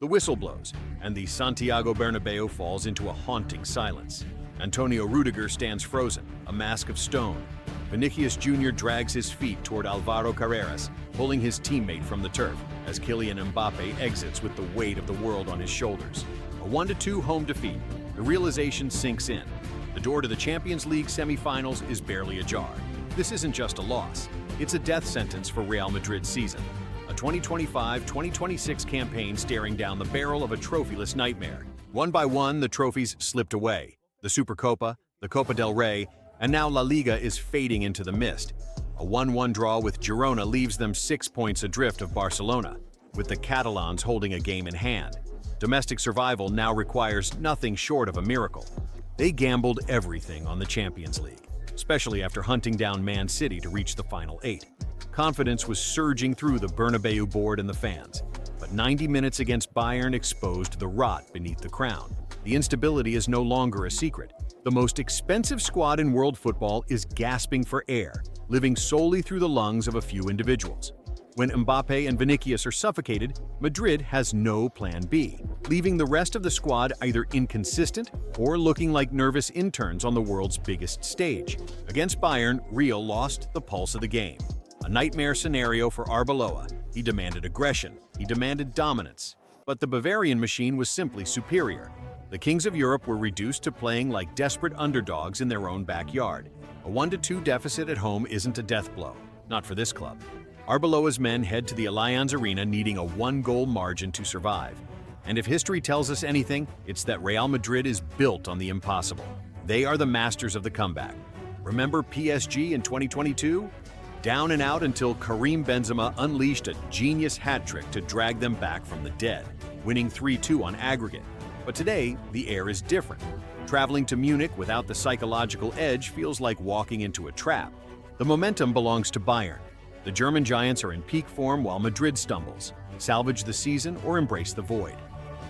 The whistle blows, and the Santiago Bernabéu falls into a haunting silence. Antonio Rudiger stands frozen, a mask of stone. Vinicius Jr. drags his feet toward Alvaro Carreras, pulling his teammate from the turf, as Kylian Mbappe exits with the weight of the world on his shoulders. A 1-2 home defeat. The realization sinks in. The door to the Champions League semifinals is barely ajar. This isn't just a loss. It's a death sentence for Real Madrid's season. A 2025-2026 campaign staring down the barrel of a trophyless nightmare. One by one, the trophies slipped away. The Supercopa, the Copa del Rey, and now La Liga is fading into the mist. A 1-1 draw with Girona leaves them 6 points adrift of Barcelona, with the Catalans holding a game in hand. Domestic survival now requires nothing short of a miracle. They gambled everything on the Champions League, especially after hunting down Man City to reach the final 8. Confidence was surging through the Bernabéu board and the fans, but 90 minutes against Bayern exposed the rot beneath the crown. The instability is no longer a secret. The most expensive squad in world football is gasping for air, living solely through the lungs of a few individuals. When Mbappe and Vinicius are suffocated, Madrid has no plan B, leaving the rest of the squad either inconsistent or looking like nervous interns on the world's biggest stage. Against Bayern, Real lost the pulse of the game. A nightmare scenario for Arbeloa. He demanded aggression, he demanded dominance. But the Bavarian machine was simply superior. The Kings of Europe were reduced to playing like desperate underdogs in their own backyard. A 1-2 deficit at home isn't a death blow, not for this club. Arbeloa's men head to the Allianz Arena needing a 1-goal margin to survive. And if history tells us anything, it's that Real Madrid is built on the impossible. They are the masters of the comeback. Remember PSG in 2022? Down and out until Karim Benzema unleashed a genius hat trick to drag them back from the dead, winning 3-2 on aggregate. But today, the air is different. Traveling to Munich without the psychological edge feels like walking into a trap. The momentum belongs to Bayern. The German giants are in peak form while Madrid stumbles. Salvage the season or embrace the void.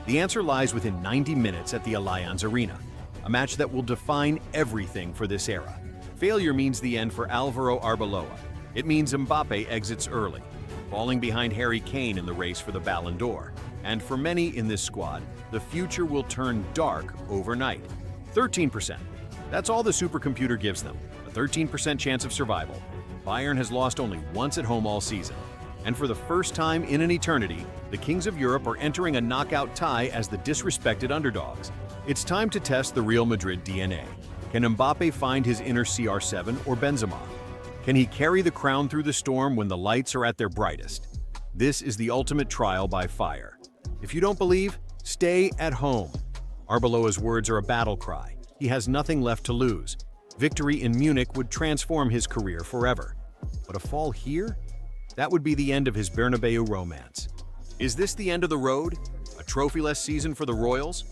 The answer lies within 90 minutes at the Allianz Arena, a match that will define everything for this era. Failure means the end for Alvaro Arbeloa. It means Mbappe exits early, falling behind Harry Kane in the race for the Ballon d'Or. And for many in this squad, the future will turn dark overnight. 13%. That's all the supercomputer gives them, a 13% chance of survival. Bayern has lost only once at home all season. And for the first time in an eternity, the Kings of Europe are entering a knockout tie as the disrespected underdogs. It's time to test the Real Madrid DNA. Can Mbappe find his inner CR7 or Benzema? Can he carry the crown through the storm when the lights are at their brightest? This is the ultimate trial by fire. If you don't believe, stay at home. Arbeloa's words are a battle cry. He has nothing left to lose. Victory in Munich would transform his career forever. But a fall here? That would be the end of his Bernabéu romance. Is this the end of the road? A trophyless season for the Royals?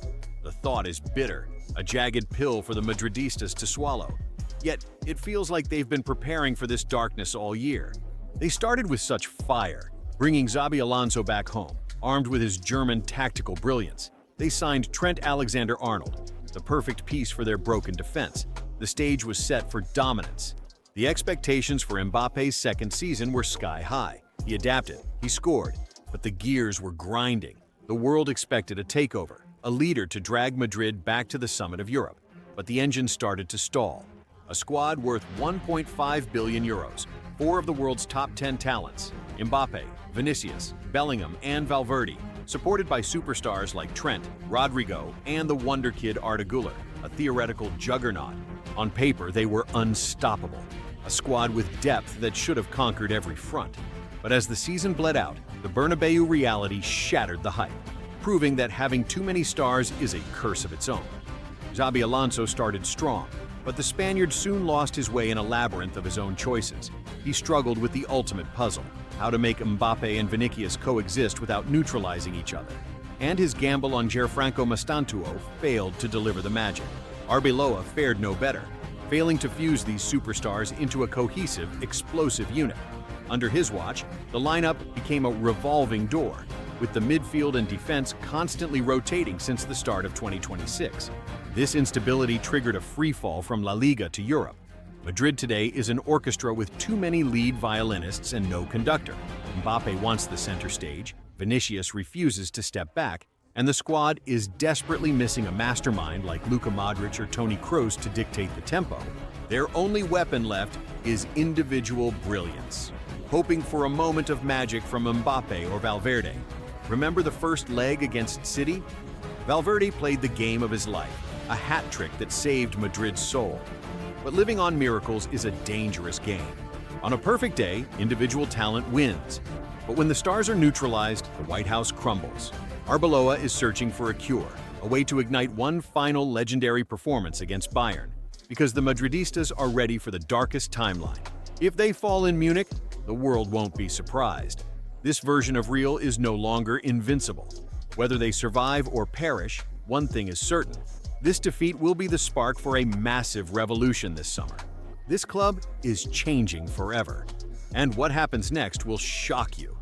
The thought is bitter, a jagged pill for the Madridistas to swallow. Yet, it feels like they've been preparing for this darkness all year. They started with such fire, bringing Xabi Alonso back home, armed with his German tactical brilliance. They signed Trent Alexander-Arnold, the perfect piece for their broken defense. The stage was set for dominance. The expectations for Mbappe's second season were sky high. He adapted, he scored, but the gears were grinding. The world expected a takeover, a leader to drag Madrid back to the summit of Europe. But the engine started to stall. A squad worth 1.5 billion euros, 4 of the world's top 10 talents, Mbappe, Vinicius, Bellingham, and Valverde, supported by superstars like Trent, Rodrigo, and the wonder kid Arda Güler, a theoretical juggernaut. On paper, they were unstoppable, a squad with depth that should have conquered every front. But as the season bled out, the Bernabéu reality shattered the hype, proving that having too many stars is a curse of its own. Xabi Alonso started strong, but the Spaniard soon lost his way in a labyrinth of his own choices. He struggled with the ultimate puzzle, how to make Mbappe and Vinicius coexist without neutralizing each other. And his gamble on Gianfranco Mastantuono failed to deliver the magic. Arbeloa fared no better, failing to fuse these superstars into a cohesive, explosive unit. Under his watch, the lineup became a revolving door, with the midfield and defense constantly rotating since the start of 2026. This instability triggered a freefall from La Liga to Europe. Madrid today is an orchestra with too many lead violinists and no conductor. Mbappe wants the center stage, Vinicius refuses to step back, and the squad is desperately missing a mastermind like Luka Modric or Toni Kroos to dictate the tempo. Their only weapon left is individual brilliance, hoping for a moment of magic from Mbappe or Valverde. Remember the first leg against City? Valverde played the game of his life, a hat trick that saved Madrid's soul. But living on miracles is a dangerous game. On a perfect day, individual talent wins. But when the stars are neutralized, the White House crumbles. Arbeloa is searching for a cure, a way to ignite one final legendary performance against Bayern, because the Madridistas are ready for the darkest timeline. If they fall in Munich, the world won't be surprised. This version of Real is no longer invincible. Whether they survive or perish, one thing is certain. This defeat will be the spark for a massive revolution this summer. This club is changing forever. And what happens next will shock you.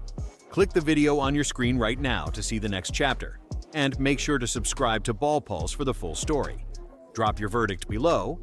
Click the video on your screen right now to see the next chapter. And make sure to subscribe to BallPulse for the full story. Drop your verdict below,